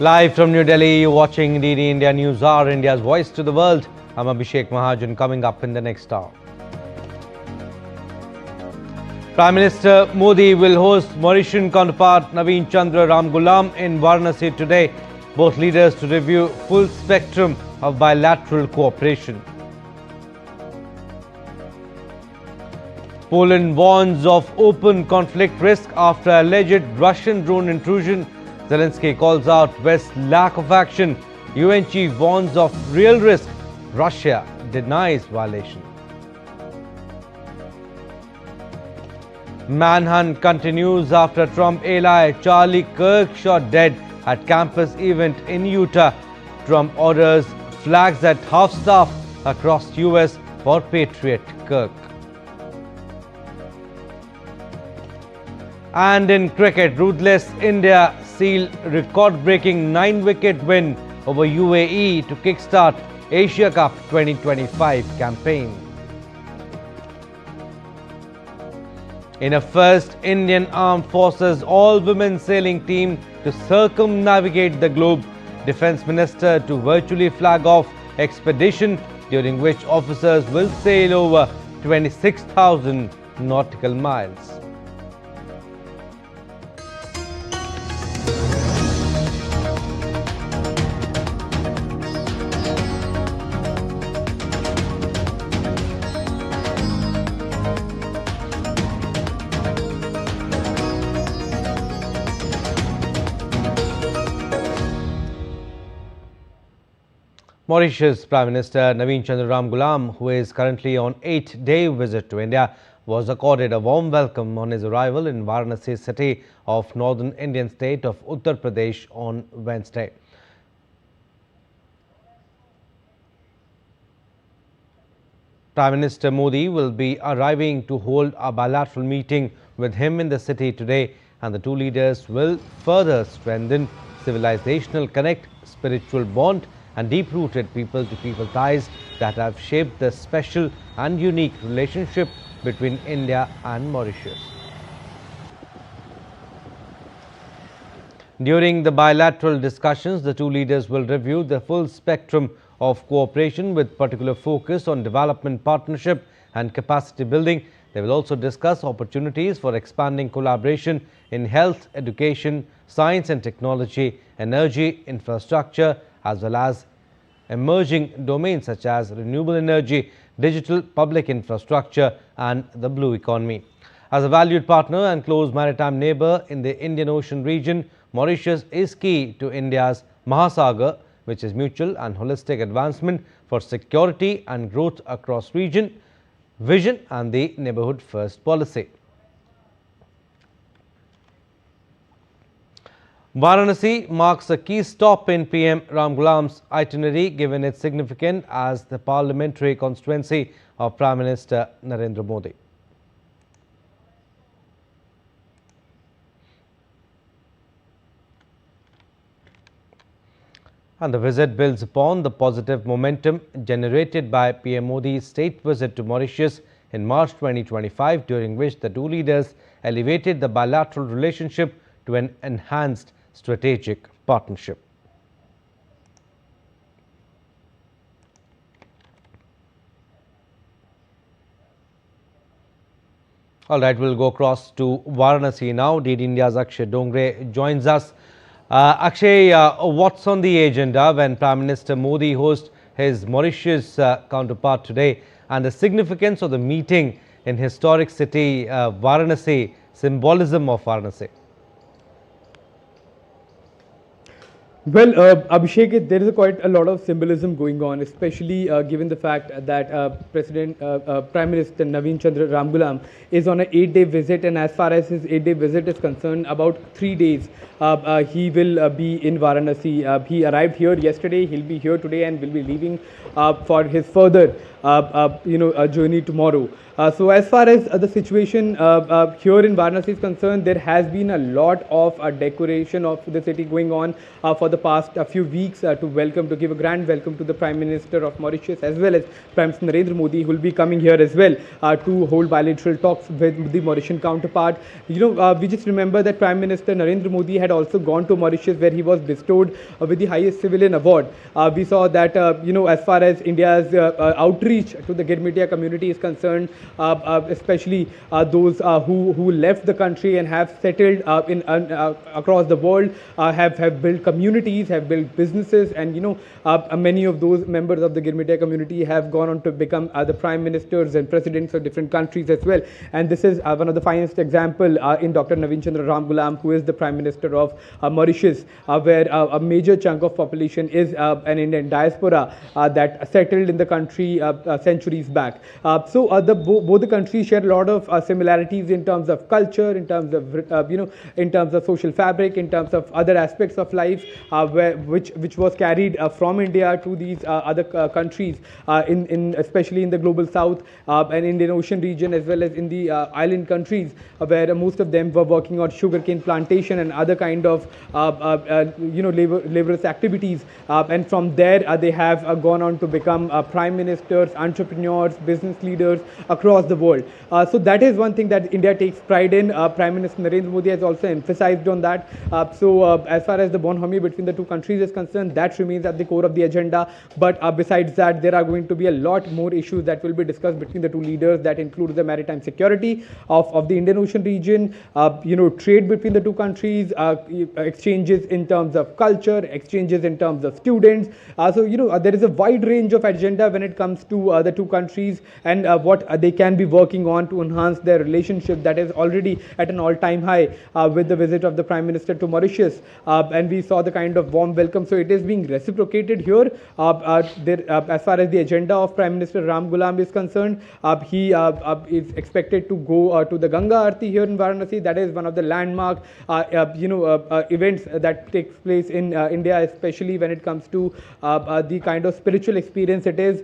Live from New Delhi, you're watching DD India News Hour, India's voice to the world. I'm Abhishek Mahajan. Coming up in the next hour, Prime Minister Modi will host Mauritian counterpart Naveen Chandra Ramgoolam in Varanasi today. Both leaders to review full spectrum of bilateral cooperation. Poland warns of open conflict risk after alleged Russian drone intrusion. Zelensky calls out West's lack of action. UN chief warns of real risk. Russia denies violation. Manhunt continues after Trump ally Charlie Kirk shot dead at campus event in Utah. Trump orders flags at half-staff across US for Patriot Kirk. And in cricket, ruthless India sealed record-breaking 9-wicket win over UAE to kickstart Asia Cup 2025 campaign. In a first Indian Armed Forces all-women sailing team to circumnavigate the globe, Defence Minister to virtually flag off expedition during which officers will sail over 26,000 nautical miles. Mauritius Prime Minister Naveen Chandra Ramgoolam, who is currently on 8-day visit to India, was accorded a warm welcome on his arrival in Varanasi city of northern Indian state of Uttar Pradesh on Wednesday. Prime Minister Modi will be arriving to hold a bilateral meeting with him in the city today, and the two leaders will further strengthen civilizational connect, spiritual bond and deep-rooted people-to-people ties that have shaped the special and unique relationship between India and Mauritius. During the bilateral discussions, the two leaders will review the full spectrum of cooperation with particular focus on development partnership and capacity building. They will also discuss opportunities for expanding collaboration in health, education, science and technology, energy, infrastructure, as well as emerging domains such as renewable energy, digital public infrastructure and the blue economy. As a valued partner and close maritime neighbor in the Indian Ocean region, Mauritius is key to India's Mahasagar, which is mutual and holistic advancement for security and growth across region, vision and the neighborhood first policy. Varanasi marks a key stop in PM Ramgoolam's itinerary, given its significance as the parliamentary constituency of Prime Minister Narendra Modi. And the visit builds upon the positive momentum generated by PM Modi's state visit to Mauritius in March 2025, during which the two leaders elevated the bilateral relationship to an enhanced strategic partnership. All right, we'll go across to Varanasi now. DD India's Akshay Dongre joins us. Akshay, what's on the agenda when Prime Minister Modi hosts his Mauritius counterpart today, and the significance of the meeting in historic city Varanasi, symbolism of Varanasi? Well, Abhishek, there is quite a lot of symbolism going on, especially given the fact that Prime Minister Naveen Chandra Ramgoolam is on an 8-day visit, and as far as his 8-day visit is concerned, about 3 days he will be in Varanasi. He arrived here yesterday, he'll be here today, and will be leaving for his further journey tomorrow. So as far as the situation here in Varanasi is concerned, there has been a lot of decoration of the city going on for the past few weeks to give a grand welcome to the Prime Minister of Mauritius as well as Prime Minister Narendra Modi, who will be coming here as well to hold bilateral talks with the Mauritian counterpart. We just remember that Prime Minister Narendra Modi had also gone to Mauritius, where he was bestowed with the highest civilian award. We saw that, as far as India's outreach to the Girmitia community is concerned, especially those who left the country and have settled across the world, have built communities, have built businesses, and many of those members of the Girmitia community have gone on to become the prime ministers and presidents of different countries as well. And this is one of the finest example in Dr. Naveen Chandra Ramgoolam, who is the Prime Minister of Mauritius, where a major chunk of population is an Indian diaspora that settled in the country centuries back. So both the countries share a lot of similarities in terms of culture, in terms of in terms of social fabric, in terms of other aspects of life, which was carried from India to these other countries, especially in the global south and Indian Ocean region, as well as in the island countries, where most of them were working on sugarcane plantation and other kind of laborious activities, and from there they have gone on to become prime ministers, entrepreneurs, business leaders across the world. So that is one thing that India takes pride in. Prime Minister Narendra Modi has also emphasized on that. As far as the bonhomie between the two countries is concerned, that remains at the core of the agenda. But besides that, there are going to be a lot more issues that will be discussed between the two leaders, that includes the maritime security of the Indian Ocean region, trade between the two countries, exchanges in terms of culture, exchanges in terms of students. There is a wide range of agenda when it comes to the two countries, and what they can be working on to enhance their relationship that is already at an all-time high with the visit of the Prime Minister to Mauritius. And we saw the kind of warm welcome. So it is being reciprocated here. As far as the agenda of Prime Minister Ramgoolam is concerned, he is expected to go to the Ganga Aarti here in Varanasi. That is one of the landmark events that takes place in India, especially when it comes to the kind of spiritual experience it is.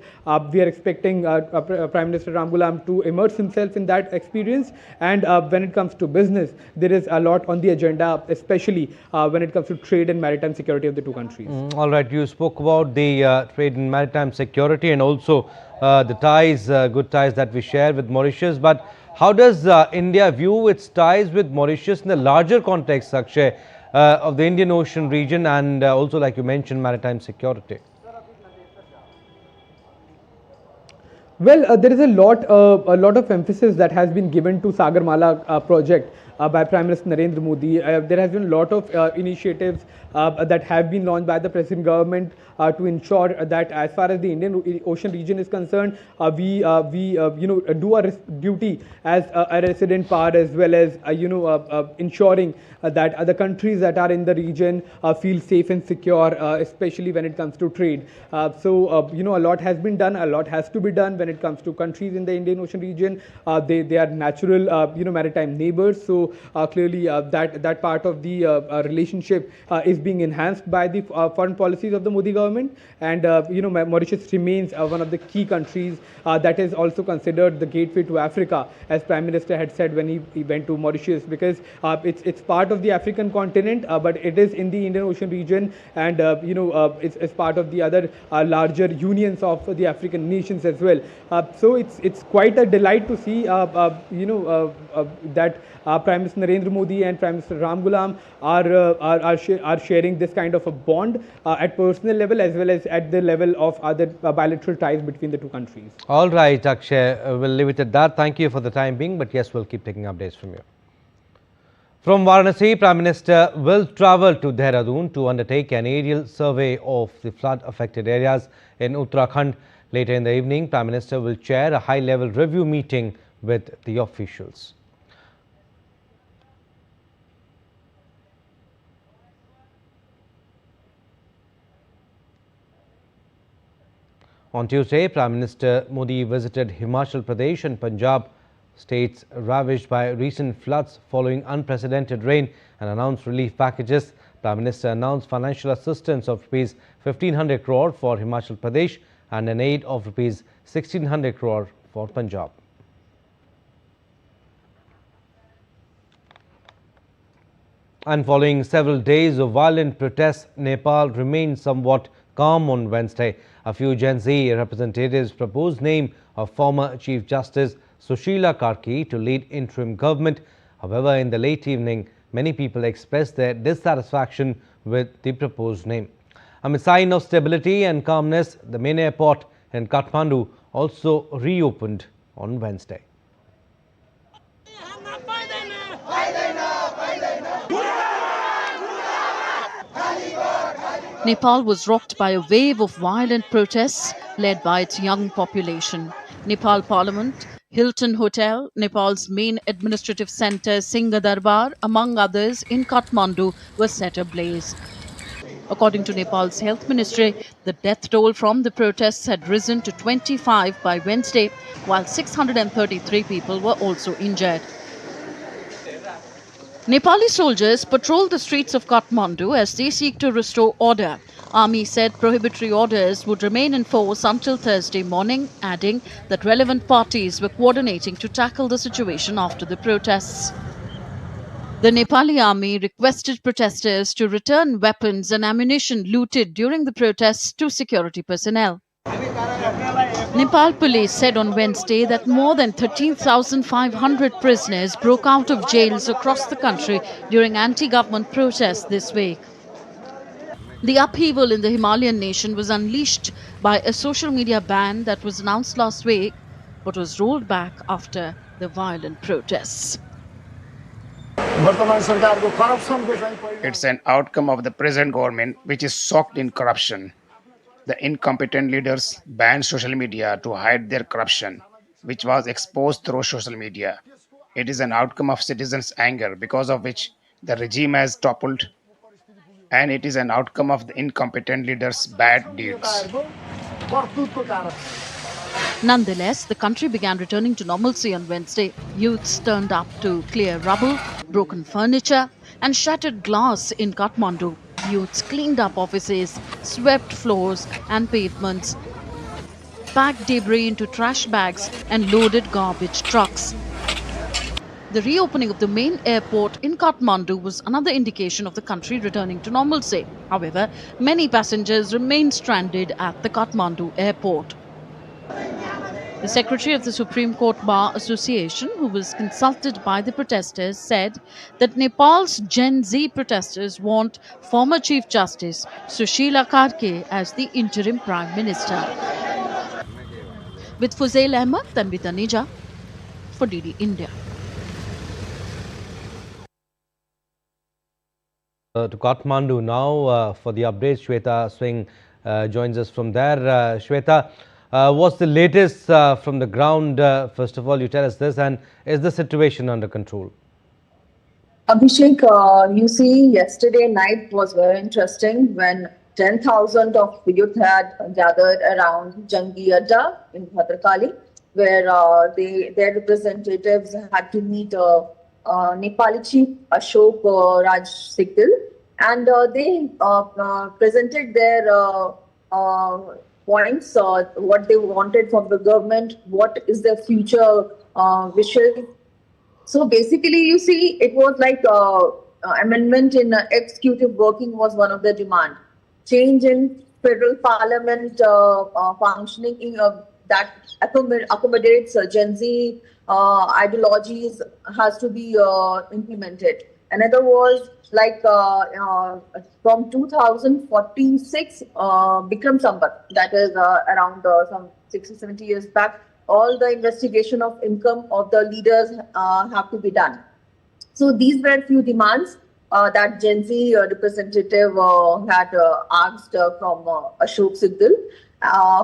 We are expecting Prime Minister Ramgoolam to immerse himself in that experience. And when it comes to business, there is a lot on the agenda, especially when it comes to trade and maritime security of the two countries. All right, you spoke about the trade and maritime security and also the ties, good ties that we share with Mauritius. But how does India view its ties with Mauritius in the larger context, Akshay, of the Indian Ocean region and also, like you mentioned, maritime security? Well, there is a lot of emphasis that has been given to Sagarmala project by Prime Minister Narendra Modi. There has been a lot of initiatives that have been launched by the present government to ensure that, as far as the Indian Ocean region is concerned, we do our duty as a resident power, as well as ensuring that the countries that are in the region feel safe and secure, especially when it comes to trade. A lot has been done. A lot has to be done when it comes to countries in the Indian Ocean region. They are natural maritime neighbors. So clearly that part of the relationship is being enhanced by the foreign policies of the Modi government. And Mauritius remains one of the key countries that is also considered the gateway to Africa, as Prime Minister had said when he went to Mauritius, because it's part of the African continent, but it is in the Indian Ocean region, and it's part of the other larger unions of the African nations as well. So it's quite a delight to see that Prime Minister Narendra Modi and Prime Minister Ramgoolam are sharing this kind of a bond at personal level, as well as at the level of other bilateral ties between the two countries. All right, Akshay, we'll leave it at that. Thank you for the time being, but yes, we'll keep taking updates from you. From Varanasi, Prime Minister will travel to Dehradun to undertake an aerial survey of the flood-affected areas in Uttarakhand. Later in the evening, Prime Minister will chair a high-level review meeting with the officials. On Tuesday, Prime Minister Modi visited Himachal Pradesh and Punjab, states ravaged by recent floods following unprecedented rain, and announced relief packages. Prime Minister announced financial assistance of Rs 1,500 crore for Himachal Pradesh and an aid of Rs 1,600 crore for Punjab. And following several days of violent protests, Nepal remained somewhat calm on Wednesday. A few Gen Z representatives proposed name of former Chief Justice Sushila Karki to lead interim government. However, in the late evening, many people expressed their dissatisfaction with the proposed name. Amid sign of stability and calmness, the main airport in Kathmandu also reopened on Wednesday. Nepal was rocked by a wave of violent protests led by its young population. Nepal Parliament, Hilton Hotel, Nepal's main administrative centre Singha Darbar, among others in Kathmandu, were set ablaze. According to Nepal's health ministry, the death toll from the protests had risen to 25 by Wednesday, while 633 people were also injured. Nepali soldiers patrolled the streets of Kathmandu as they seek to restore order. Army said prohibitory orders would remain in force until Thursday morning, adding that relevant parties were coordinating to tackle the situation after the protests. The Nepali army requested protesters to return weapons and ammunition looted during the protests to security personnel. Nepal police said on Wednesday that more than 13,500 prisoners broke out of jails across the country during anti-government protests this week. The upheaval in the Himalayan nation was unleashed by a social media ban that was announced last week, but was rolled back after the violent protests. It's an outcome of the present government, which is soaked in corruption. The incompetent leaders banned social media to hide their corruption, which was exposed through social media. It is an outcome of citizens' anger, because of which the regime has toppled, and it is an outcome of the incompetent leaders' bad deeds. Nonetheless, the country began returning to normalcy on Wednesday. Youths turned up to clear rubble, broken furniture, and shattered glass in Kathmandu. Youths cleaned up offices, swept floors and pavements, packed debris into trash bags, and loaded garbage trucks. The reopening of the main airport in Kathmandu was another indication of the country returning to normalcy. However, many passengers remained stranded at the Kathmandu airport. The Secretary of the Supreme Court Bar Association, who was consulted by the protesters, said that Nepal's Gen Z protesters want former Chief Justice Sushila Karki as the interim Prime Minister. With Fuzail Ahmed, Tanvita Nija for DD India. To Kathmandu now for the updates. Shweta Swing joins us from there. Shweta, what's the latest from the ground? First of all, you tell us this, and is the situation under control? Abhishek, you see, yesterday night was very interesting when 10,000 of youth had gathered around Jangi Adda in Bhadrakali, where their representatives had to meet Nepali Chief Ashok Raj Sikdil, and they presented their points, what they wanted from the government, what is their future wishes. So basically, you see, it was like amendment in executive working was one of the demand. Change in federal parliament functioning that accommodates Gen Z ideologies has to be implemented. Another was like from 2046, Bikram Sambat, that is around some 60, 70 years back, all the investigation of income of the leaders have to be done. So these were few demands that Gen Z representative had asked from Ashok Sikdil,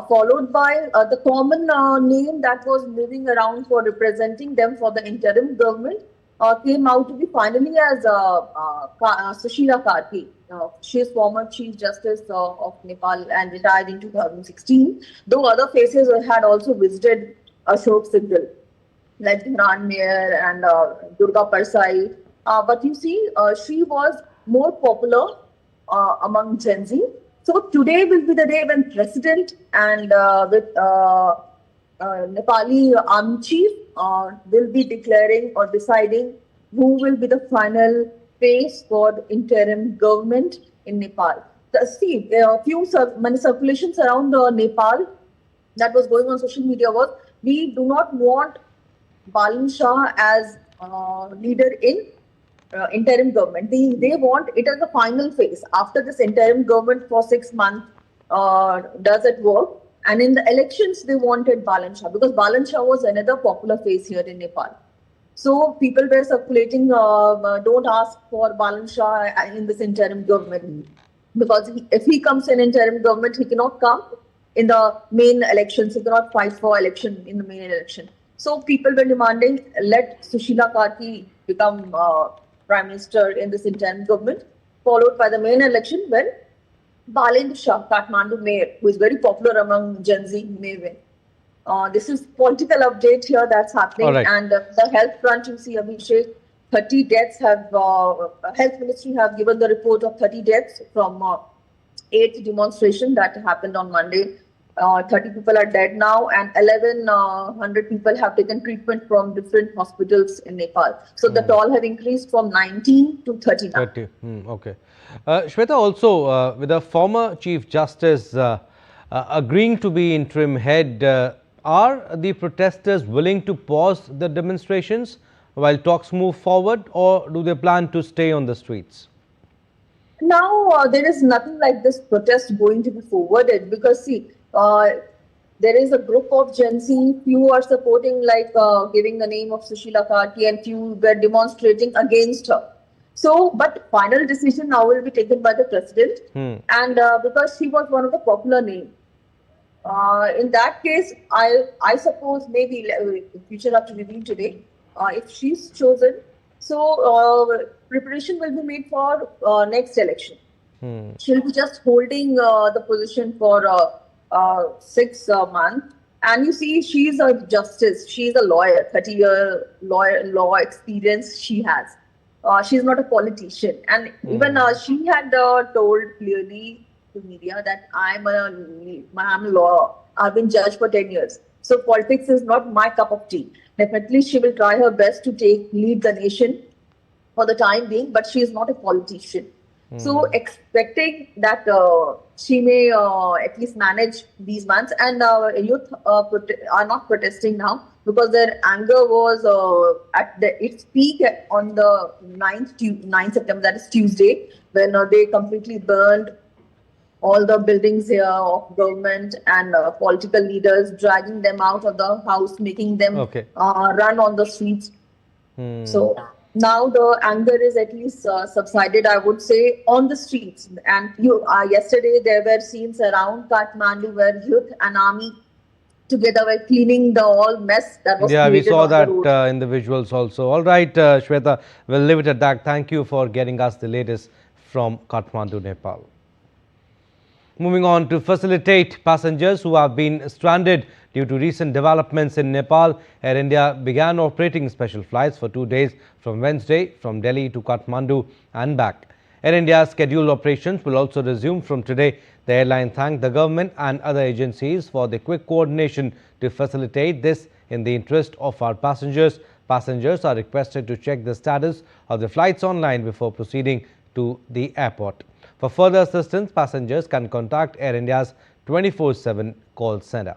followed by the common name that was moving around for representing them for the interim government came out to be finally as Sushila Karki. She is former Chief Justice of Nepal and retired in 2016, though other faces had also visited Ashok Sikdil, like Imran Mayor and Durga Parsai. But you see, she was more popular among Gen Z. So today will be the day when President and with Nepali Army Chief will be declaring or deciding who will be the final phase for the interim government in Nepal. See, a few many circulations around Nepal that was going on social media was, we do not want Balin Shah as leader in interim government. They want it as a final phase. After this interim government for 6 months does it work? And in the elections, they wanted Balin Shah because Balin Shah was another popular face here in Nepal. So people were circulating, don't ask for Balin Shah in this interim government because if he comes in interim government, he cannot come in the main elections. He cannot fight for election in the main election. So people were demanding, let Sushila Karki become Prime Minister in this interim government, followed by the main election when Balin Shah, Kathmandu mayor, who is very popular among Gen Z, may win. This is political update here that's happening. Right. And the health front, you see, Abhishek, 30 deaths have, health ministry have given the report of 30 deaths from 8th demonstration that happened on Monday. 30 people are dead now, and 1,100 people have taken treatment from different hospitals in Nepal. So the toll have increased from 19 to 30 now. 30. Okay. Shweta, also with the former Chief Justice agreeing to be interim head, are the protesters willing to pause the demonstrations while talks move forward, or do they plan to stay on the streets? Now, there is nothing like this protest going to be forwarded because, see, there is a group of Gen Z, few are supporting, like giving the name of Sushila Karki, and few were demonstrating against her. So, but final decision now will be taken by the president, and because she was one of the popular names. In that case, I suppose maybe future have to reveal today if she's chosen. So preparation will be made for next election. She'll be just holding the position for 6 months. And you see, she's a justice. She's a lawyer, 30-year law experience she has. She's not a politician. And even she had told clearly to media that I'm a lawyer. I've been judged for 10 years. So politics is not my cup of tea. Definitely, she will try her best to lead the nation for the time being, but she is not a politician. So expecting that she may at least manage these months, and youth are not protesting now because their anger was at its peak on the 9th September, that is Tuesday, when they completely burned all the buildings here of government and political leaders, dragging them out of the house, making them run on the streets. So now the anger is at least subsided, I would say, on the streets. And yesterday there were scenes around Kathmandu where youth and army together were cleaning the whole mess that was created. We saw that in the visuals also. All right, Shweta, we'll leave it at that. Thank you for getting us the latest from Kathmandu, Nepal. Moving on, to facilitate passengers who have been stranded due to recent developments in Nepal, Air India began operating special flights for 2 days from Wednesday from Delhi to Kathmandu and back. Air India's scheduled operations will also resume from today. The airline thanked the government and other agencies for the quick coordination to facilitate this in the interest of our passengers. Passengers are requested to check the status of the flights online before proceeding to the airport. For further assistance, passengers can contact Air India's 24/7 call center.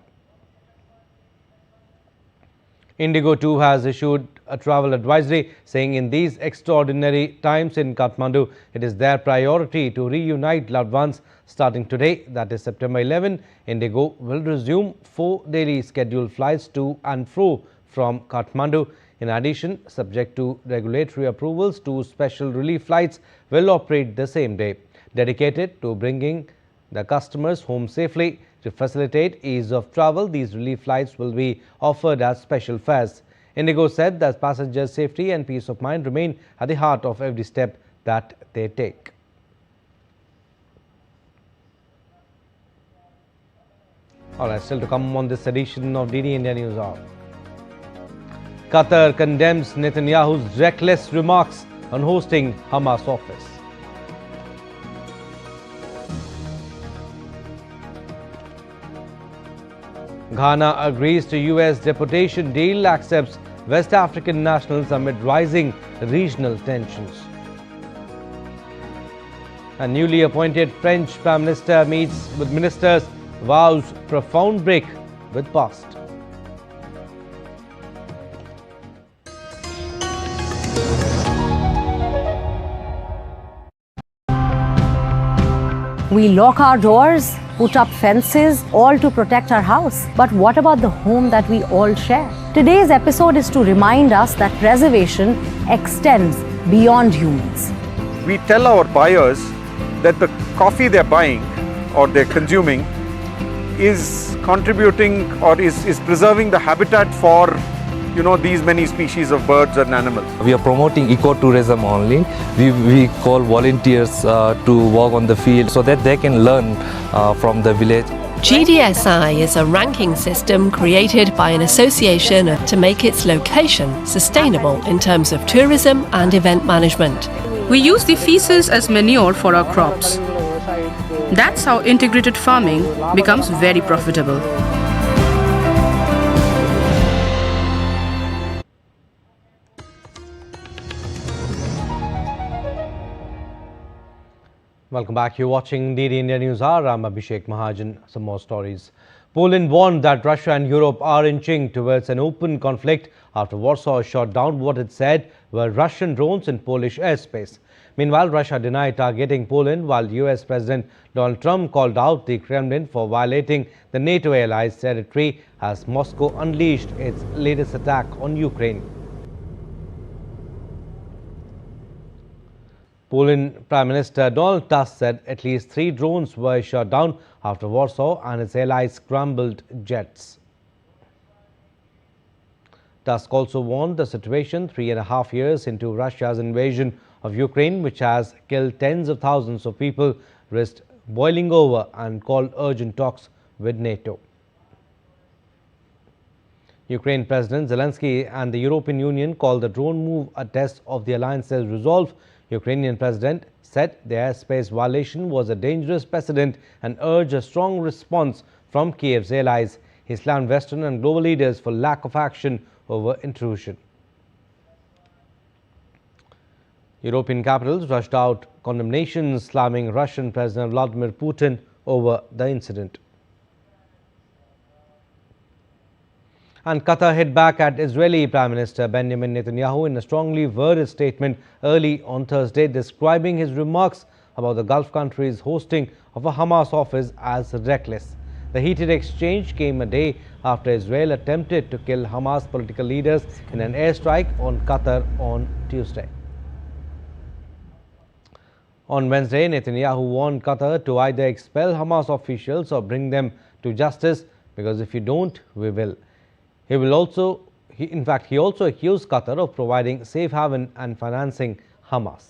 Indigo too has issued a travel advisory saying in these extraordinary times in Kathmandu, it is their priority to reunite loved ones. Starting today, that is September 11, Indigo will resume 4 daily scheduled flights to and fro from Kathmandu. In addition, subject to regulatory approvals, 2 special relief flights will operate the same day, dedicated to bringing the customers home safely. To facilitate ease of travel, these relief flights will be offered as special fares. Indigo said that passengers' safety and peace of mind remain at the heart of every step that they take. All right, still to come on this edition of DD India News Hour. Qatar condemns Netanyahu's reckless remarks on hosting Hamas office. Ghana agrees to US deportation deal, accepts West African nationals amid rising regional tensions. A newly appointed French Prime Minister meets with ministers, vows profound break with past. We lock our doors, put up fences, all to protect our house. But what about the home that we all share? Today's episode is to remind us that preservation extends beyond humans. We tell our buyers that the coffee they're buying or they're consuming is contributing or is preserving the habitat for these many species of birds and animals. We are promoting ecotourism only. We call volunteers to walk on the field so that they can learn from the village. GDSI is a ranking system created by an association to make its location sustainable in terms of tourism and event management. We use the feces as manure for our crops. That's how integrated farming becomes very profitable. Welcome back. You're watching DD India News Hour. I'm Abhishek Mahajan. Some more stories. Poland warned that Russia and Europe are inching towards an open conflict after Warsaw shot down what it said were Russian drones in Polish airspace. Meanwhile, Russia denied targeting Poland, while US President Donald Trump called out the Kremlin for violating the NATO allies' territory as Moscow unleashed its latest attack on Ukraine. Poland Prime Minister Donald Tusk said at least 3 drones were shot down after Warsaw and its allies scrambled jets. Tusk also warned the situation 3.5 years into Russia's invasion of Ukraine, which has killed tens of thousands of people, risked boiling over and called urgent talks with NATO. Ukraine President Zelensky and the European Union called the drone move a test of the alliance's resolve. Ukrainian President said the airspace violation was a dangerous precedent and urged a strong response from Kiev's allies. He slammed Western and global leaders for lack of action over intrusion. European capitals rushed out condemnations slamming Russian President Vladimir Putin over the incident. And Qatar hit back at Israeli Prime Minister Benjamin Netanyahu in a strongly worded statement early on Thursday, describing his remarks about the Gulf country's hosting of a Hamas office as reckless. The heated exchange came a day after Israel attempted to kill Hamas political leaders in an airstrike on Qatar on Tuesday. On Wednesday, Netanyahu warned Qatar to either expel Hamas officials or bring them to justice, because if you don't, we will. He also accused Qatar of providing safe haven and financing Hamas.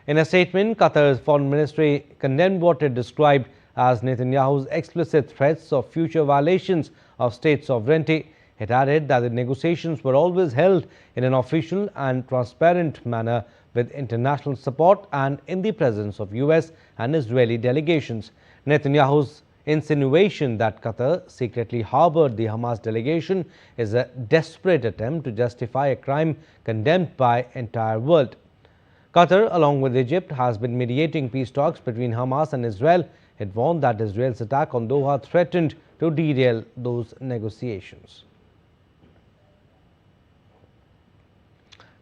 In a statement, Qatar's foreign ministry condemned what it described as Netanyahu's explicit threats of future violations of state sovereignty. It added that the negotiations were always held in an official and transparent manner with international support and in the presence of US and Israeli delegations. Netanyahu's insinuation that Qatar secretly harbored the Hamas delegation is a desperate attempt to justify a crime condemned by the entire world. Qatar, along with Egypt, has been mediating peace talks between Hamas and Israel. It warned that Israel's attack on Doha threatened to derail those negotiations.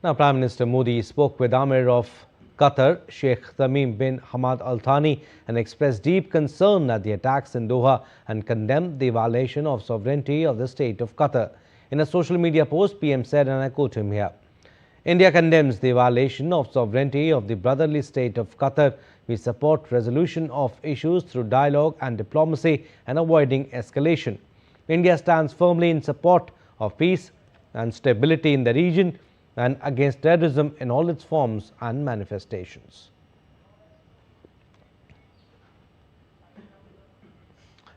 Now, Prime Minister Modi spoke with Amir of Qatar, Sheikh Tamim bin Hamad Al Thani, and expressed deep concern at the attacks in Doha and condemned the violation of sovereignty of the state of Qatar. In a social media post, PM said, and I quote him here, India condemns the violation of sovereignty of the brotherly state of Qatar. We support resolution of issues through dialogue and diplomacy and avoiding escalation. India stands firmly in support of peace and stability in the region and against terrorism in all its forms and manifestations.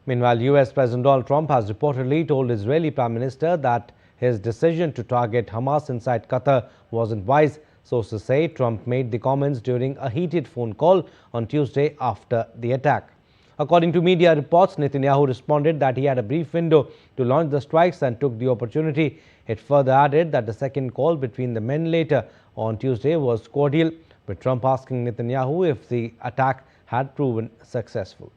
Meanwhile, US President Donald Trump has reportedly told Israeli Prime Minister that his decision to target Hamas inside Qatar wasn't wise. Sources say Trump made the comments during a heated phone call on Tuesday after the attack. According to media reports, Netanyahu responded that he had a brief window to launch the strikes and took the opportunity. It further added that the second call between the men later on Tuesday was cordial. with Trump asking Netanyahu if the attack had proven successful.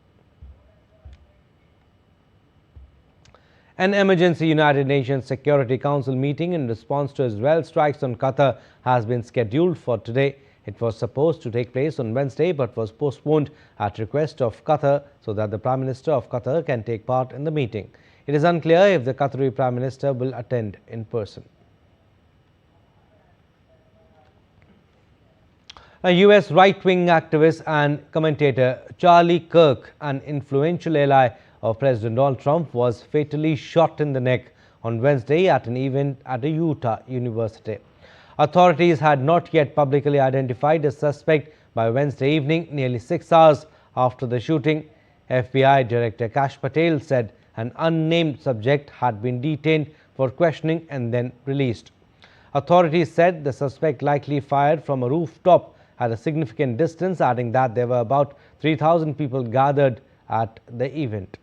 An emergency United Nations Security Council meeting in response to Israel strikes on Qatar has been scheduled for today. It was supposed to take place on Wednesday but was postponed at request of Qatar so that the Prime Minister of Qatar can take part in the meeting. It is unclear if the Qatari Prime Minister will attend in person. A US right-wing activist and commentator, Charlie Kirk, an influential ally of President Donald Trump, was fatally shot in the neck on Wednesday at an event at a Utah university. Authorities had not yet publicly identified the suspect by Wednesday evening, nearly 6 hours after the shooting. FBI Director Kash Patel said an unnamed subject had been detained for questioning and then released. Authorities said the suspect likely fired from a rooftop at a significant distance, adding that there were about 3,000 people gathered at the event.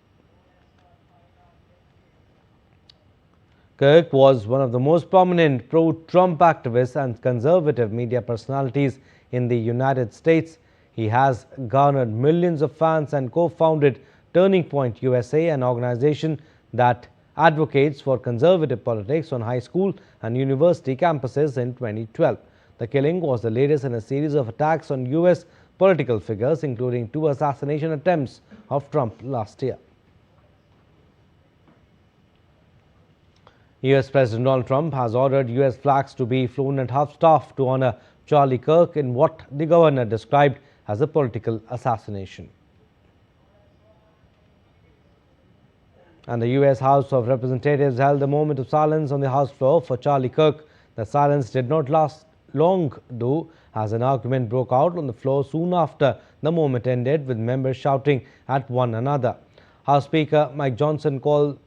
Kirk was one of the most prominent pro-Trump activists and conservative media personalities in the United States. He has garnered millions of fans and co-founded Turning Point USA, an organization that advocates for conservative politics on high school and university campuses in 2012. The killing was the latest in a series of attacks on U.S. political figures, including 2 assassination attempts of Trump last year. U.S. President Donald Trump has ordered U.S. flags to be flown at half-staff to honor Charlie Kirk in what the governor described as a political assassination. And the U.S. House of Representatives held a moment of silence on the House floor for Charlie Kirk. The silence did not last long, though, as an argument broke out on the floor soon after the moment ended, with members shouting at one another. House Speaker Mike Johnson called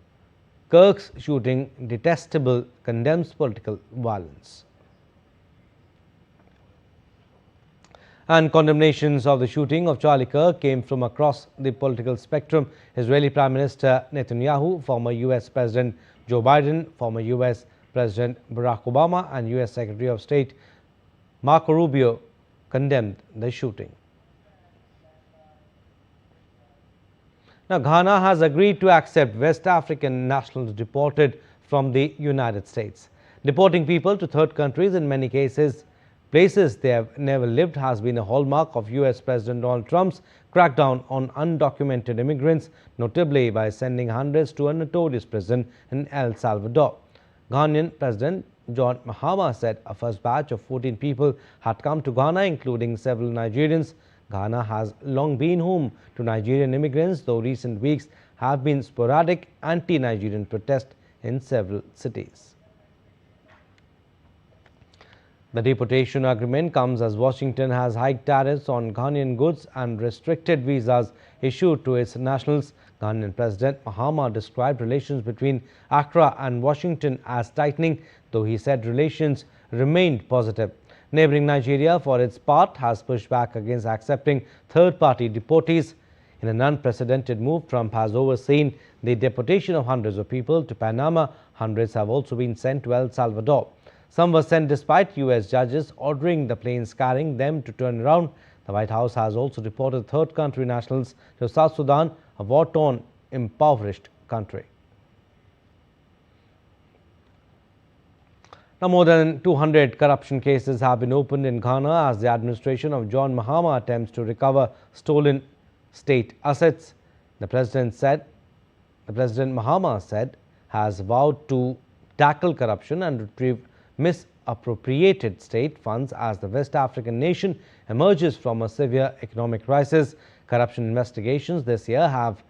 Kirk's shooting detestable, condemns political violence. And condemnations of the shooting of Charlie Kirk came from across the political spectrum. Israeli Prime Minister Netanyahu, former U.S. President Joe Biden, former U.S. President Barack Obama and U.S. Secretary of State Marco Rubio condemned the shooting. Now, Ghana has agreed to accept West African nationals deported from the United States. Deporting people to third countries, in many cases places they have never lived, has been a hallmark of U.S. President Donald Trump's crackdown on undocumented immigrants, notably by sending hundreds to a notorious prison in El Salvador. Ghanaian President John Mahama said a first batch of 14 people had come to Ghana, including several Nigerians. Ghana has long been home to Nigerian immigrants, though recent weeks have been sporadic anti-Nigerian protests in several cities. The deportation agreement comes as Washington has hiked tariffs on Ghanaian goods and restricted visas issued to its nationals. Ghanaian President Mahama described relations between Accra and Washington as tightening, though he said relations remained positive. Neighboring Nigeria, for its part, has pushed back against accepting third-party deportees. In an unprecedented move, Trump has overseen the deportation of hundreds of people to Panama. Hundreds have also been sent to El Salvador. Some were sent despite U.S. judges ordering the planes carrying them to turn around. The White House has also deported third country nationals to South Sudan, a war-torn, impoverished country. Now, more than 200 corruption cases have been opened in Ghana as the administration of John Mahama attempts to recover stolen state assets. President Mahama said has vowed to tackle corruption and retrieve misappropriated state funds as the West African nation emerges from a severe economic crisis. Corruption investigations this year have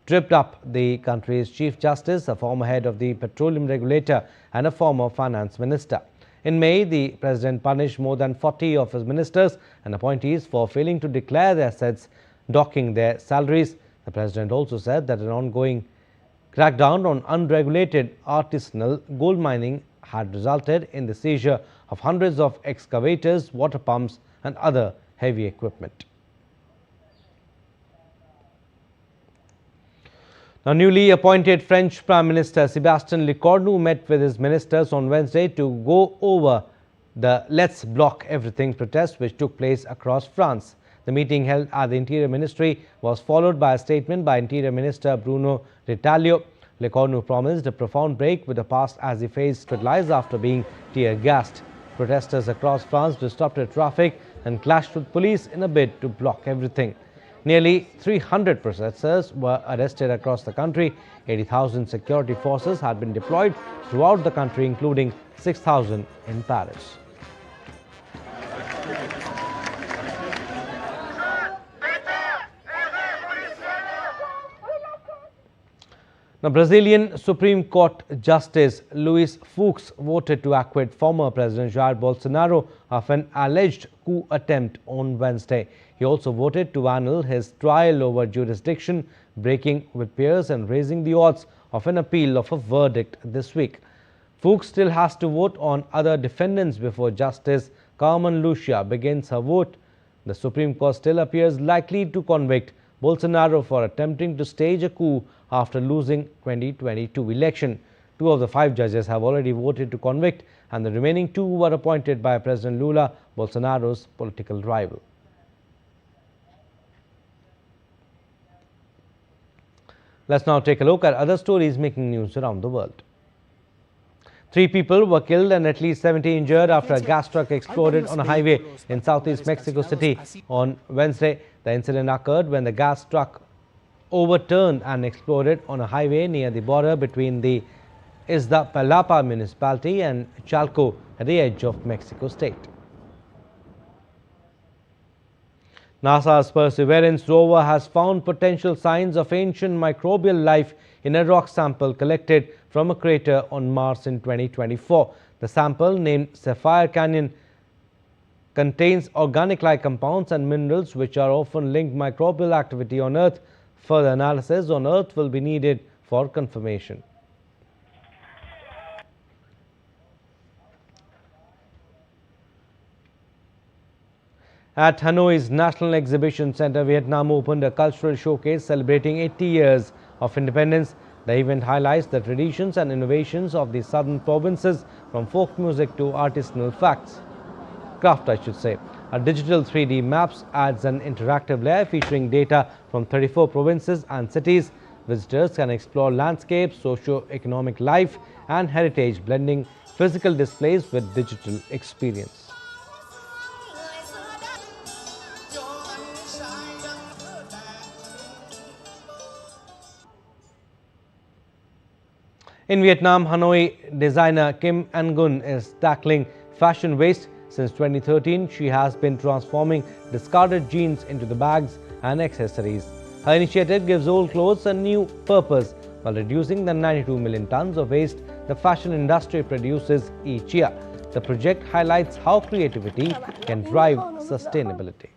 tripped up the country's Chief Justice, a former head of the petroleum regulator and a former finance minister. In May, the president punished more than 40 of his ministers and appointees for failing to declare their assets, docking their salaries. The president also said that an ongoing crackdown on unregulated artisanal gold mining had resulted in the seizure of hundreds of excavators, water pumps and other heavy equipment. Now, newly appointed French Prime Minister Sébastien Lecornu met with his ministers on Wednesday to go over the Let's Block Everything protest which took place across France. The meeting held at the Interior Ministry was followed by a statement by Interior Minister Bruno Retailleau. Lecornu promised a profound break with the past as he faced trials after being tear-gassed. Protesters across France disrupted traffic and clashed with police in a bid to block everything. Nearly 300 protesters were arrested across the country. 80,000 security forces had been deployed throughout the country, including 6,000 in Paris. Now, Brazilian Supreme Court Justice Luis Fux voted to acquit former President Jair Bolsonaro of an alleged coup attempt on Wednesday. He also voted to annul his trial over jurisdiction, breaking with peers and raising the odds of an appeal of a verdict this week. Fux still has to vote on other defendants before Justice Carmen Lucia begins her vote. The Supreme Court still appears likely to convict Bolsonaro for attempting to stage a coup after losing 2022 election. 2 of the 5 judges have already voted to convict, and the remaining 2 were appointed by President Lula, Bolsonaro's political rival. Let's now take a look at other stories making news around the world. 3 people were killed and at least 70 injured after a gas truck exploded on a highway in southeast Mexico City on Wednesday. The incident occurred when the gas truck overturned and exploded on a highway near the border between the Iztapalapa municipality and Chalco at the edge of Mexico State. NASA's Perseverance rover has found potential signs of ancient microbial life in a rock sample collected from a crater on Mars in 2024. The sample, named Sapphire Canyon, contains organic-like compounds and minerals which are often linked to microbial activity on Earth. Further analysis on Earth will be needed for confirmation. At Hanoi's National Exhibition Center, Vietnam opened a cultural showcase celebrating 80 years of independence. The event highlights the traditions and innovations of the southern provinces, from folk music to artisanal craft, I should say. A digital 3D maps adds an interactive layer featuring data from 34 provinces and cities. Visitors can explore landscapes, socio-economic life and heritage, blending physical displays with digital experience. In Vietnam, Hanoi designer Kim Anh-gun is tackling fashion waste. Since 2013, she has been transforming discarded jeans into the bags and accessories. Her initiative gives old clothes a new purpose while reducing the 92 million tons of waste the fashion industry produces each year. The project highlights how creativity can drive sustainability.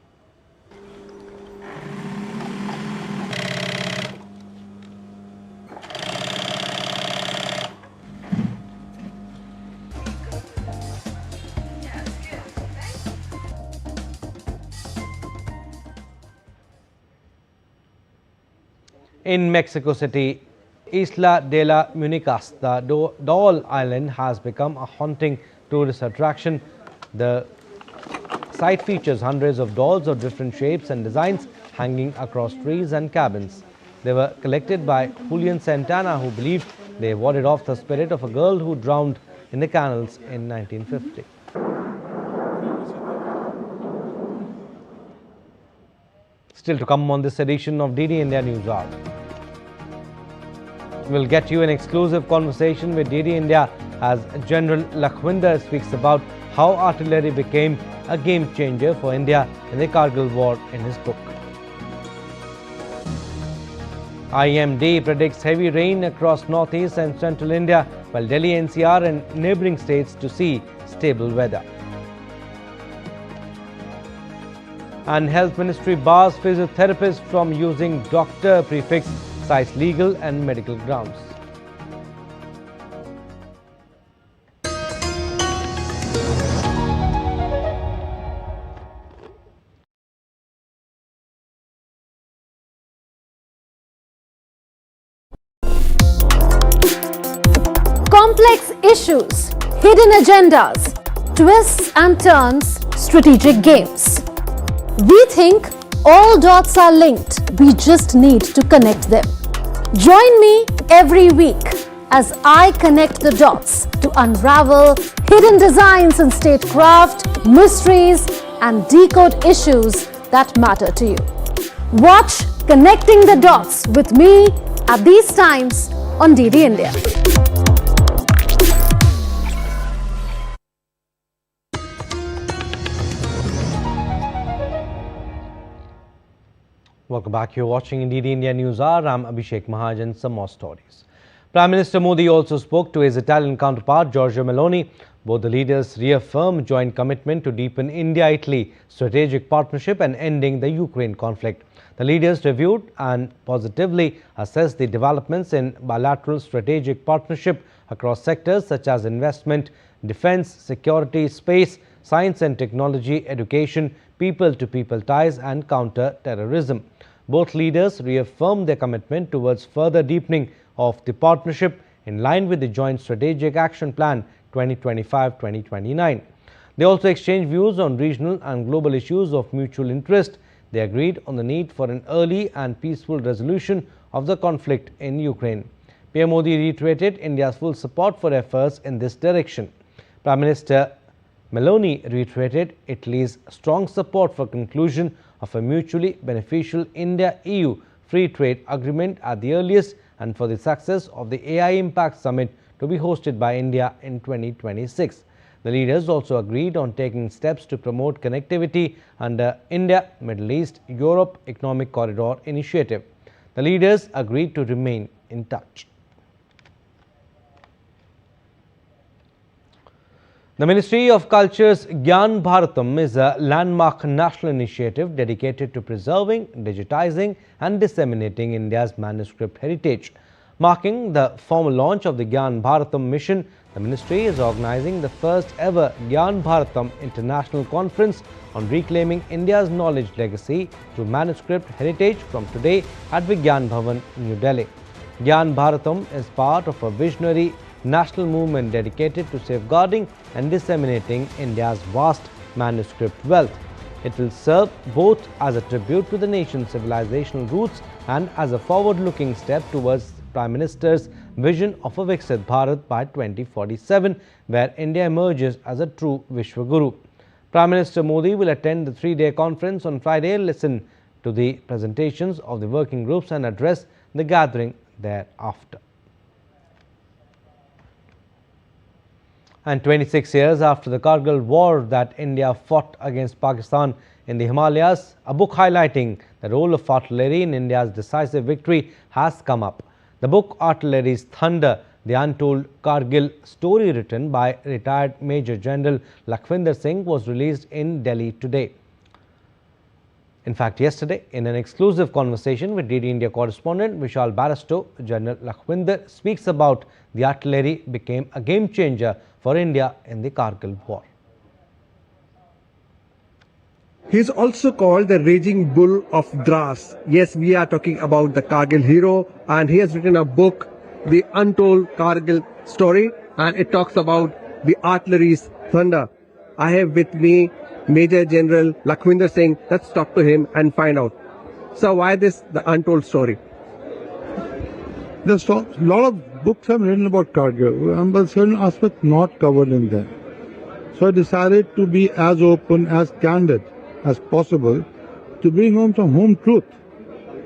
In Mexico City, Isla de la Muñecas, the doll island, has become a haunting tourist attraction. The site features hundreds of dolls of different shapes and designs hanging across trees and cabins. They were collected by Julian Santana, who believed they warded off the spirit of a girl who drowned in the canals in 1950. Still to come on this edition of DD India News Hour. We'll get you an exclusive conversation with DD India as General Lakhwinder speaks about how artillery became a game changer for India in the Kargil War in his book. IMD predicts heavy rain across northeast and central India, while Delhi NCR and neighbouring states to see stable weather. And Health Ministry bars physiotherapists from using doctor prefix, cites legal and medical grounds. Complex issues, hidden agendas. twists and turns, strategic games. We think all dots are linked, we just need to connect them. Join me every week as I connect the dots to unravel hidden designs in statecraft, mysteries, and decode issues that matter to you. Watch Connecting the Dots with me at these times on DD India. Welcome back. You're watching DD India News Hour. I'm Abhishek Mahajan. Some more stories. Prime Minister Modi also spoke to his Italian counterpart Giorgia Meloni. Both the leaders reaffirmed joint commitment to deepen India-Italy strategic partnership and ending the Ukraine conflict. The leaders reviewed and positively assessed the developments in bilateral strategic partnership across sectors such as investment, defense, security, space, science and technology, education, people-to-people ties and counter-terrorism. Both leaders reaffirmed their commitment towards further deepening of the partnership in line with the Joint Strategic Action Plan 2025-2029. They also exchanged views on regional and global issues of mutual interest. They agreed on the need for an early and peaceful resolution of the conflict in Ukraine. PM Modi reiterated India's full support for efforts in this direction. Prime Minister Meloni reiterated Italy's strong support for conclusion of a mutually beneficial India-EU free trade agreement at the earliest and for the success of the AI Impact Summit to be hosted by India in 2026. The leaders also agreed on taking steps to promote connectivity under India, Middle East, Europe Economic Corridor Initiative. The leaders agreed to remain in touch. The Ministry of Culture's Gyan Bharatam is a landmark national initiative dedicated to preserving, digitizing and disseminating India's manuscript heritage. Marking the formal launch of the Gyan Bharatam mission, the ministry is organizing the first ever Gyan Bharatam International Conference on reclaiming India's knowledge legacy through manuscript heritage from today at Vigyan Bhavan, New Delhi. Gyan Bharatam is part of a visionary national movement dedicated to safeguarding and disseminating India's vast manuscript wealth. It will serve both as a tribute to the nation's civilizational roots and as a forward-looking step towards Prime Minister's vision of a Viksit Bharat by 2047, where India emerges as a true Vishwaguru. Prime Minister Modi will attend the three-day conference on Friday, listen to the presentations of the working groups and address the gathering thereafter. And 26 years after the Kargil War that India fought against Pakistan in the Himalayas, a book highlighting the role of artillery in India's decisive victory has come up. The book Artillery's Thunder, the Untold Kargil Story, written by retired Major General Lakhvinder Singh, was released in Delhi today. In fact, yesterday, in an exclusive conversation with DD India correspondent Vishal Barasto, General Lakhvinder speaks about the artillery became a game changer for India in the Kargil War. He is also called the Raging Bull of Dras. Yes, we are talking about the Kargil hero, and he has written a book, The Untold Kargil Story, and it talks about the artillery's thunder. I have with me Major General Lakhvinder Singh. Let's talk to him and find out. So why this, the untold story? There's a lot of books have written about Kargil, but certain aspects not covered in them. So I decided to be as open, as candid as possible to bring home some home truth,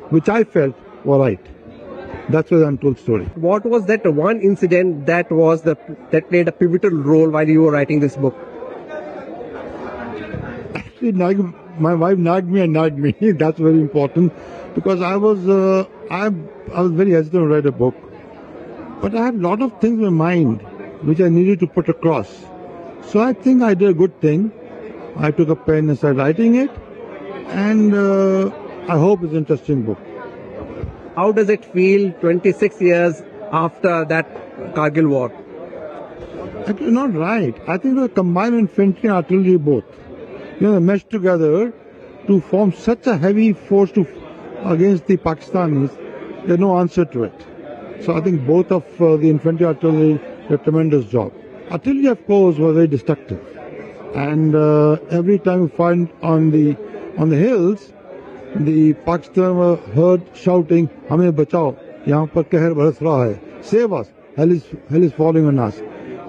which I felt were right. That's the untold story. What was that one incident that played a pivotal role while you were writing this book? Actually, my wife nagged me and nagged me. That's very important because I was very hesitant to write a book, but I had a lot of things in my mind which I needed to put across. So I think I did a good thing. I took a pen and started writing it, and I hope it's an interesting book. How does it feel 26 years after that Kargil War? Actually, not right. I think the combined infantry and artillery both, they meshed together to form such a heavy force against the Pakistanis. There's no answer to it. So I think both of the infantry and artillery did a tremendous job. Artillery, of course, was very destructive. And every time you find on the hills, the Pakistan were heard shouting, "Hame bachao, yahan par कहर बरस रहा hai. Save us, hell is falling on us."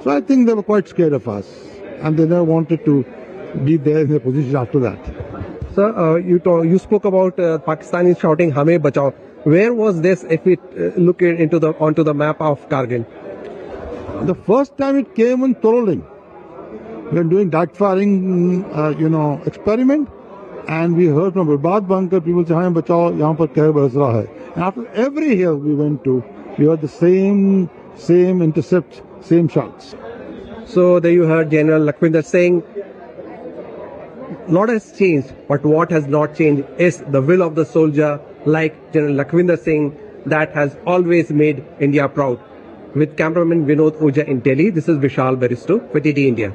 So I think they were quite scared of us, and they never wanted to be there in their position after that. Sir, you spoke about Pakistanis shouting "Hame bachao." Where was this? If we look onto the map of Kargil, the first time it came on trolling. We were doing dark firing, experiment, and we heard from Barbad bunker people say, "Hame bachao, yahan par कहर बरस रहा hai." And after every hill we went to, we heard the same intercepts, same shots. so there you heard General Lakhvinder saying, "Lot has changed, but what has not changed is the will of the soldier." Like General Lakhvinder Singh, that has always made India proud. With cameraman Vinod Oja in Delhi, this is Vishal Baristo for TT India.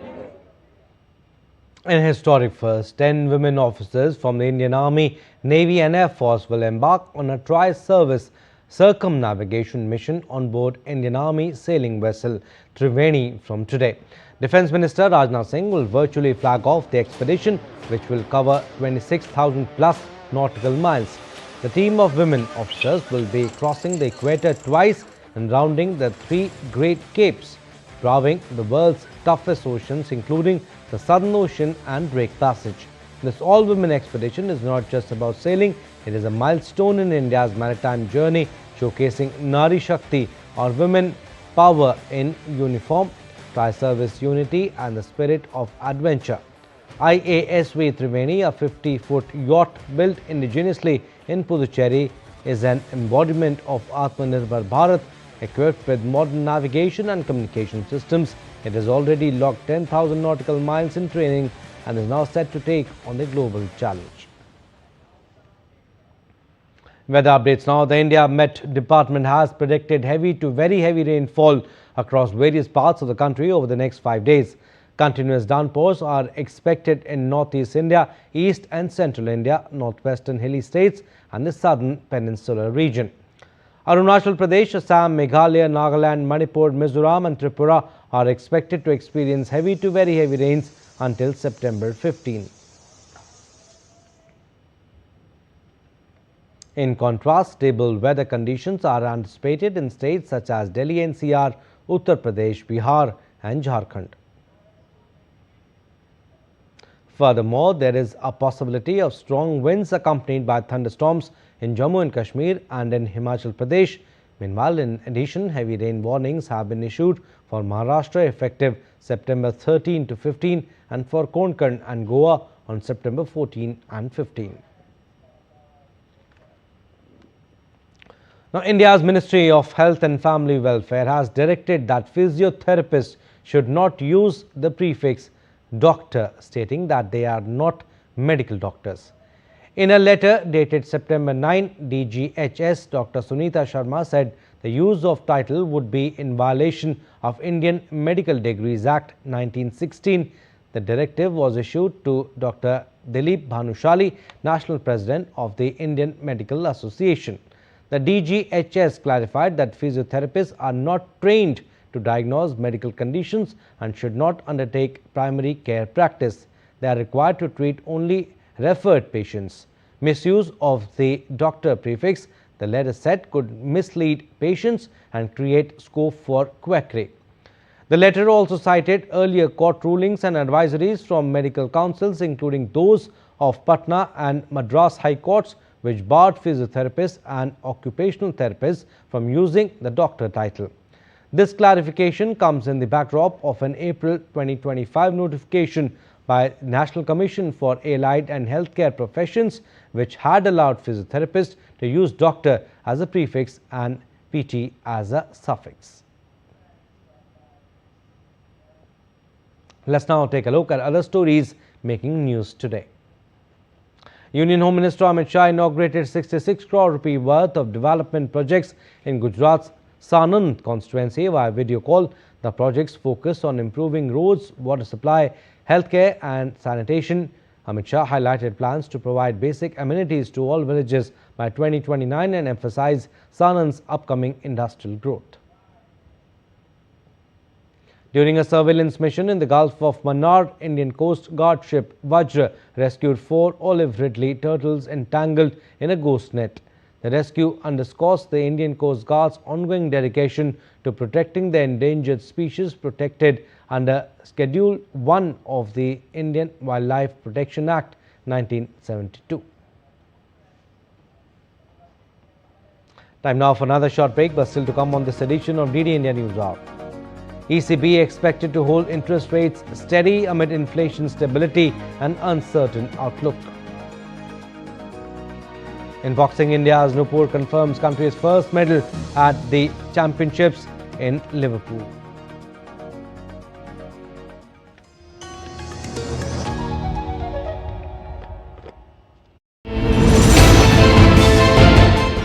In historic first, 10 women officers from the Indian Army, Navy and Air Force will embark on a tri-service circumnavigation mission on board Indian Army sailing vessel Triveni from today. Defence Minister Rajnath Singh will virtually flag off the expedition, which will cover 26,000 plus nautical miles. The team of women officers will be crossing the equator twice and rounding the 3 Great Capes, browsing the world's toughest oceans, including the Southern Ocean and Drake Passage. This all-women expedition is not just about sailing, it is a milestone in India's maritime journey, showcasing Nari Shakti, or women power in uniform, tri-service unity and the spirit of adventure. IASV Triveni, a 50-foot yacht built indigenously in Puducherry, is an embodiment of Atmanirbhar Bharat, equipped with modern navigation and communication systems. It has already logged 10,000 nautical miles in training and is now set to take on the global challenge. Weather updates now. The India Met Department has predicted heavy to very heavy rainfall across various parts of the country over the next 5 days. Continuous downpours are expected in northeast India, east and central India, northwestern hilly states and the southern peninsular region. Arunachal Pradesh, Assam, Meghalaya, Nagaland, Manipur, Mizoram and Tripura are expected to experience heavy to very heavy rains until September 15. In contrast, stable weather conditions are anticipated in states such as Delhi NCR, Uttar Pradesh, Bihar and Jharkhand. Furthermore, there is a possibility of strong winds accompanied by thunderstorms in Jammu and Kashmir and in Himachal Pradesh. Meanwhile, in addition, heavy rain warnings have been issued for Maharashtra effective September 13 to 15 and for Konkan and Goa on September 14 and 15. Now, India's Ministry of Health and Family Welfare has directed that physiotherapists should not use the prefix doctor, stating that they are not medical doctors. In a letter dated September 9, DGHS Dr. Sunita Sharma said the use of title would be in violation of Indian Medical Degrees Act 1916. The directive was issued to Dr. Dilip Bhanushali, National President of the Indian Medical Association. The DGHS clarified that physiotherapists are not trained to diagnose medical conditions and should not undertake primary care practice. They are required to treat only referred patients. Misuse of the doctor prefix, the letter said, could mislead patients and create scope for quackery. The letter also cited earlier court rulings and advisories from medical councils, including those of Patna and Madras High Courts, which barred physiotherapists and occupational therapists from using the doctor title. This clarification comes in the backdrop of an April 2025 notification by National Commission for Allied and Healthcare Professions, which had allowed physiotherapists to use doctor as a prefix and PT as a suffix. Let's now take a look at other stories making news today. Union Home Minister Amit Shah inaugurated 66 crore rupee worth of development projects in Gujarat's Sanand constituency via video call. The projects focus on improving roads, water supply, healthcare and sanitation. Amit Shah highlighted plans to provide basic amenities to all villages by 2029 and emphasized Sanand's upcoming industrial growth. During a surveillance mission in the Gulf of Mannar, Indian Coast Guard ship Vajra rescued 4 olive ridley turtles entangled in a ghost net. The rescue underscores the Indian Coast Guard's ongoing dedication to protecting the endangered species protected under Schedule 1 of the Indian Wildlife Protection Act 1972. Time now for another short break, but still to come on this edition of DD India News Hour. ECB expected to hold interest rates steady amid inflation stability and uncertain outlook. In boxing, India's Nupur confirms country's first medal at the championships in Liverpool.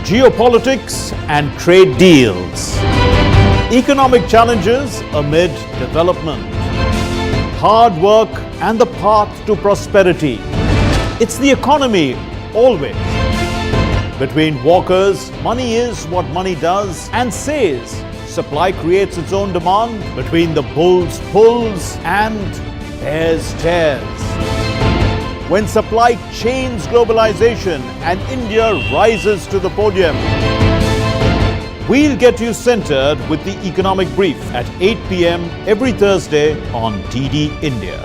Geopolitics and trade deals. Economic challenges amid development. Hard work and the path to prosperity. It's the economy always. Between walkers, money is what money does and says. Supply creates its own demand. Between the bulls pulls and bears tears. When supply chains globalization and India rises to the podium. We'll get you centered with the Economic Brief at 8 p.m. every Thursday on DD India.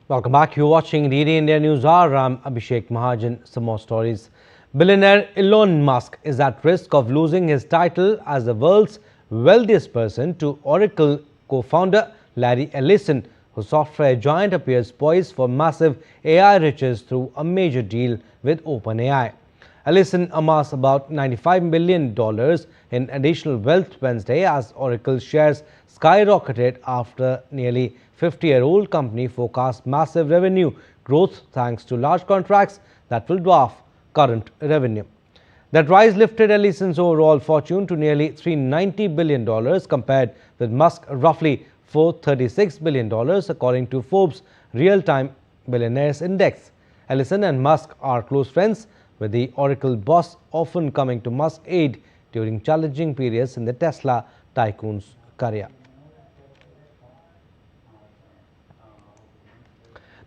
Welcome back. You're watching DD India News Hour. I'm Abhishek Mahajan. Some more stories. Billionaire Elon Musk is at risk of losing his title as the world's wealthiest person to Oracle co-founder Larry Ellison, whose software giant appears poised for massive AI riches through a major deal with OpenAI. Ellison amassed about $95 million in additional wealth Wednesday as Oracle shares skyrocketed after nearly 50-year-old company forecast massive revenue growth thanks to large contracts that will dwarf current revenue. That rise lifted Ellison's overall fortune to nearly $390 billion compared with Musk's roughly $436 billion according to Forbes' real-time billionaires index. Ellison and Musk are close friends, with the Oracle boss often coming to Musk's aid during challenging periods in the Tesla tycoon's career.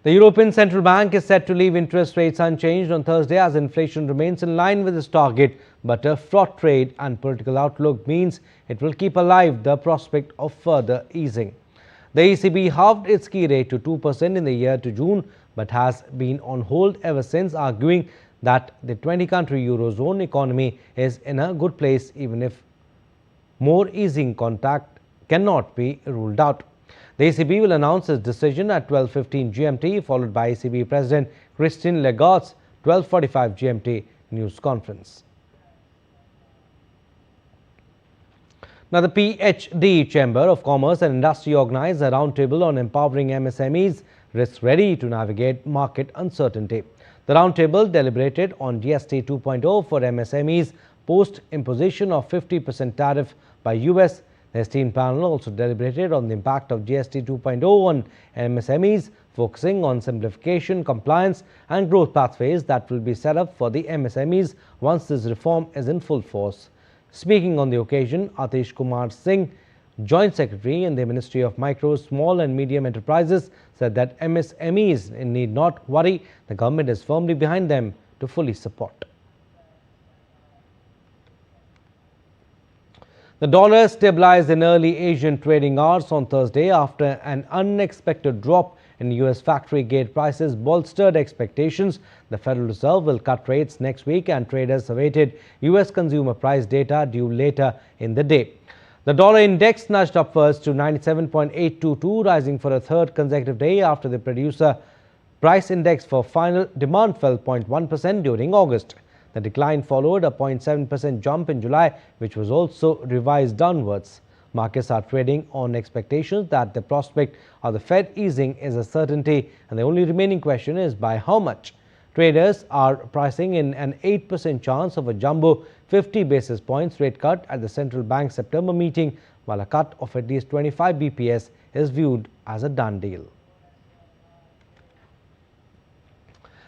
The European Central Bank is set to leave interest rates unchanged on Thursday as inflation remains in line with its target, but a fraught trade and political outlook means it will keep alive the prospect of further easing. The ECB halved its key rate to 2% in the year to June, but has been on hold ever since, arguing that the 20-country Eurozone economy is in a good place even if more easing contact cannot be ruled out. The ECB will announce its decision at 12:15 GMT, followed by ECB President Christine Lagarde's 12:45 GMT news conference. Now, the PhD Chamber of Commerce and Industry organized a roundtable on empowering MSMEs risk-ready to navigate market uncertainty. The roundtable deliberated on GST 2.0 for MSMEs post-imposition of 50% tariff by US. The esteemed panel also deliberated on the impact of GST 2.0 on MSMEs, focusing on simplification, compliance and growth pathways that will be set up for the MSMEs once this reform is in full force. Speaking on the occasion, Atish Kumar Singh, Joint Secretary in the Ministry of Micro, Small and Medium Enterprises, said that MSMEs need not worry. The government is firmly behind them to fully support. The dollar stabilized in early Asian trading hours on Thursday after an unexpected drop in US factory gate prices bolstered expectations. The Federal Reserve will cut rates next week and traders awaited US consumer price data due later in the day. The dollar index nudged upwards to 97.822, rising for a third consecutive day after the producer price index for final demand fell 0.1% during August. The decline followed a 0.7% jump in July, which was also revised downwards. Markets are trading on expectations that the prospect of the Fed easing is a certainty, and the only remaining question is by how much. Traders are pricing in an 8% chance of a jumbo 50 basis points rate cut at the central bank's September meeting, while a cut of at least 25 BPS is viewed as a done deal.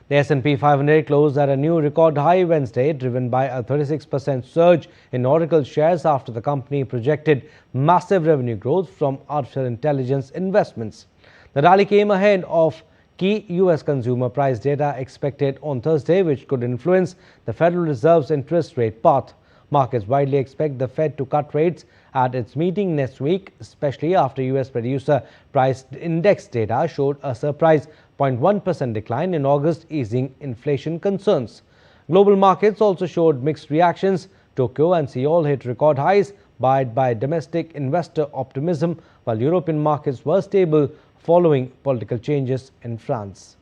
The S&P 500 closed at a new record high Wednesday, driven by a 36% surge in Oracle shares after the company projected massive revenue growth from artificial intelligence investments. The rally came ahead of key U.S. consumer price data expected on Thursday, which could influence the Federal Reserve's interest rate path. Markets widely expect the Fed to cut rates at its meeting next week, especially after U.S. producer price index data showed a surprise 0.1% decline in August, easing inflation concerns. Global markets also showed mixed reactions. Tokyo and Seoul hit record highs, buoyed by domestic investor optimism, while European markets were stable following political changes in France.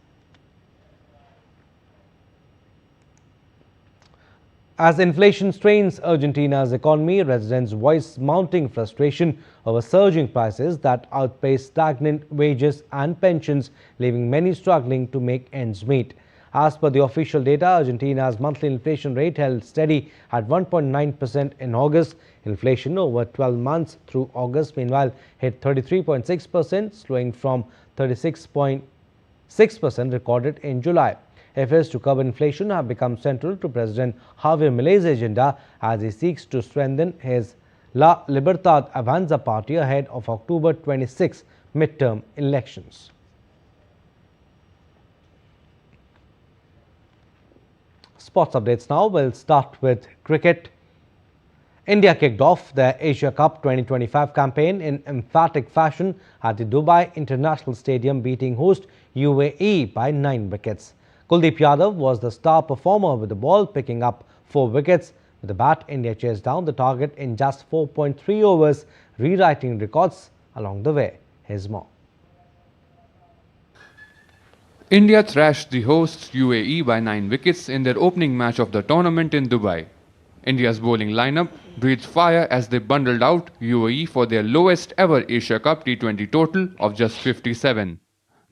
As inflation strains Argentina's economy, residents voice mounting frustration over surging prices that outpace stagnant wages and pensions, leaving many struggling to make ends meet. As per the official data, Argentina's monthly inflation rate held steady at 1.9% in August. Inflation over 12 months through August, meanwhile, hit 33.6%, slowing from 36.6% recorded in July. Efforts to curb inflation have become central to President Javier Milei's agenda as he seeks to strengthen his La Libertad Avanza party ahead of October 26 midterm elections. Sports updates now. We'll start with cricket. India kicked off the Asia Cup 2025 campaign in emphatic fashion at the Dubai International Stadium, beating host UAE by 9 wickets. Kuldeep Yadav was the star performer with the ball, picking up 4 wickets. With the bat, India chased down the target in just 4.3 overs, rewriting records along the way. Here's more. India thrashed the hosts UAE by 9 wickets in their opening match of the tournament in Dubai. India's bowling lineup breathed fire as they bundled out UAE for their lowest ever Asia Cup T20 total of just 57.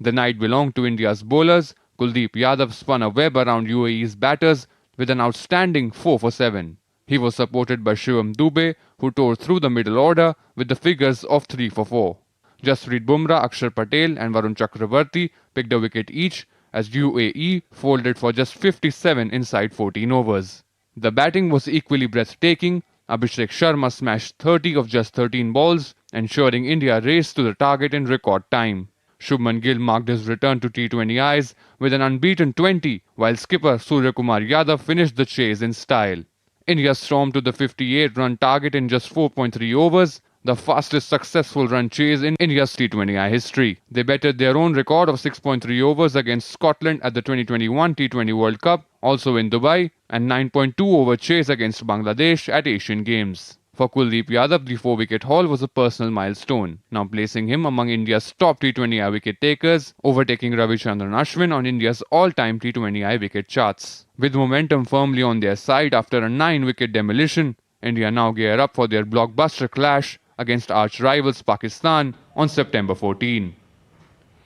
The night belonged to India's bowlers. Kuldeep Yadav spun a web around UAE's batters with an outstanding 4 for 7. He was supported by Shivam Dube, who tore through the middle order with the figures of 3 for 4. Jasprit Bumrah, Akshar Patel and Varun Chakravarti picked a wicket each as UAE folded for just 57 inside 14 overs. The batting was equally breathtaking. Abhishek Sharma smashed 30 of just 13 balls, ensuring India raced to the target in record time. Shubman Gill marked his return to T20Is with an unbeaten 20, while skipper Suryakumar Yadav finished the chase in style. India stormed to the 58-run target in just 4.3 overs, the fastest successful run chase in India's T20I history. They bettered their own record of 6.3 overs against Scotland at the 2021 T20 World Cup, also in Dubai, and 9.2 over chase against Bangladesh at Asian Games. For Kuldeep Yadav, the 4-wicket haul was a personal milestone, now placing him among India's top T20I wicket takers, overtaking Ravichandran Ashwin on India's all-time T20I wicket charts. With momentum firmly on their side after a 9-wicket demolition, India now gear up for their blockbuster clash against arch-rivals Pakistan on September 14.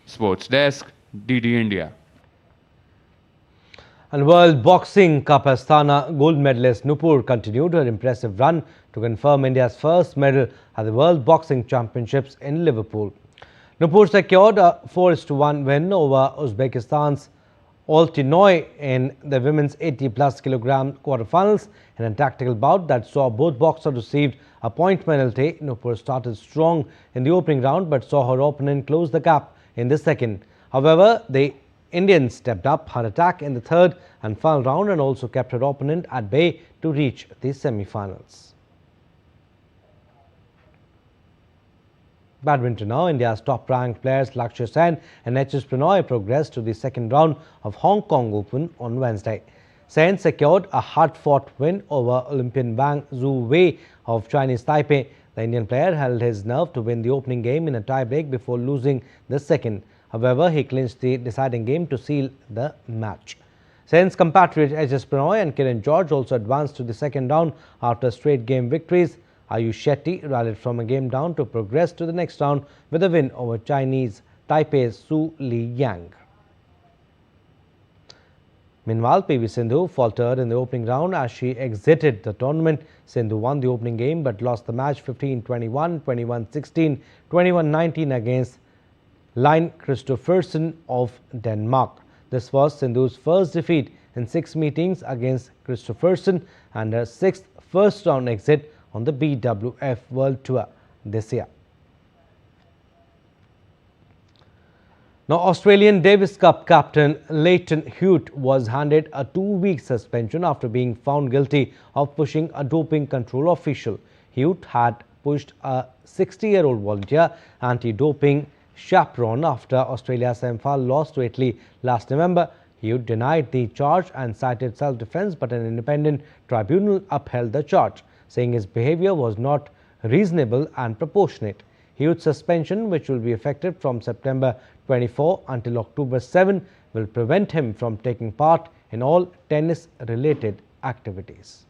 Sports Desk, DD India. And World Boxing Cup Astana gold medalist Nupur continued her impressive run to confirm India's first medal at the World Boxing Championships in Liverpool. Nupur secured a 4-1 win over Uzbekistan's Oltinoy in the women's 80+ kilogram quarterfinals in a tactical bout that saw both boxers received a point penalty. Nupur started strong in the opening round but saw her opponent close the gap in the second. However, the Indian stepped up her attack in the third and final round and also kept her opponent at bay to reach the semi-finals. Badminton now. India's top-ranked players Lakshya Sen and HS Pranoy progressed to the second round of Hong Kong Open on Wednesday. Sen secured a hard-fought win over Olympian Wang Zhuwei of Chinese Taipei. The Indian player held his nerve to win the opening game in a tie-break before losing the second. However, he clinched the deciding game to seal the match. Sen's compatriot HS Pranoy and Kiran George also advanced to the second round after straight game victories. Ayush Shetty rallied from a game down to progress to the next round with a win over Chinese Taipei's Su Liyang. Meanwhile, PV Sindhu faltered in the opening round as she exited the tournament. Sindhu won the opening game but lost the match 15-21, 21-16, 21-19 against Line Kristoffersen of Denmark. This was Sindhu's first defeat in 6 meetings against Christopherson and her 6th first-round exit on the BWF World Tour this year. Now, Australian Davis Cup captain Leighton Hewitt was handed a 2-week suspension after being found guilty of pushing a doping control official. Hewitt had pushed a 60-year-old volunteer anti-doping chaperone after Australia's semi-final loss to Italy last November. Hewitt denied the charge and cited self-defense, but an independent tribunal upheld the charge, saying his behavior was not reasonable and proportionate. Hewitt's suspension, which will be effective from September 24 until October 7, will prevent him from taking part in all tennis-related activities.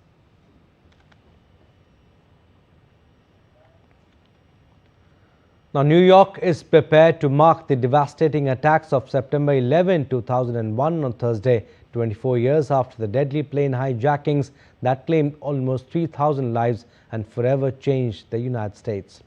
Now, New York is prepared to mark the devastating attacks of September 11, 2001 on Thursday, 24 years after the deadly plane hijackings that claimed almost 3,000 lives and forever changed the United States.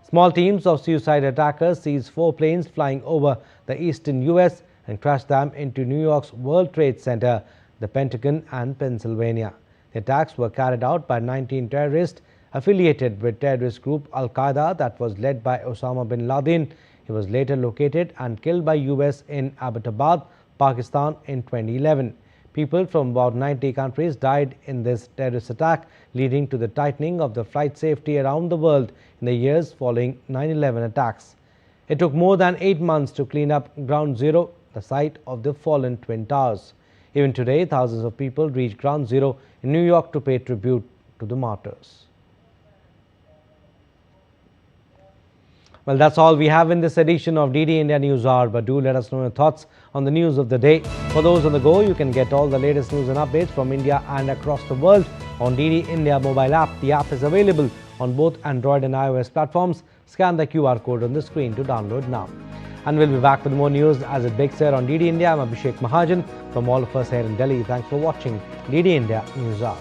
Small teams of suicide attackers seized 4 planes flying over the eastern U.S. and crashed them into New York's World Trade Center, the Pentagon and Pennsylvania. The attacks were carried out by 19 terrorists affiliated with terrorist group Al-Qaeda that was led by Osama bin Laden. He was later located and killed by U.S. in Abbottabad, Pakistan in 2011. People from about 90 countries died in this terrorist attack, leading to the tightening of the flight safety around the world in the years following 9/11 attacks. It took more than 8 months to clean up Ground Zero, the site of the fallen Twin Towers. Even today, thousands of people reach Ground Zero in New York to pay tribute to the martyrs. Well, that's all we have in this edition of DD India News Hour, but do let us know your thoughts on the news of the day. For those on the go, you can get all the latest news and updates from India and across the world on DD India mobile app. The app is available on both Android and iOS platforms. Scan the QR code on the screen to download now. And we'll be back with more news as it breaks here on DD India. I'm Abhishek Mahajan. From all of us here in Delhi, thanks for watching DD India News Hour.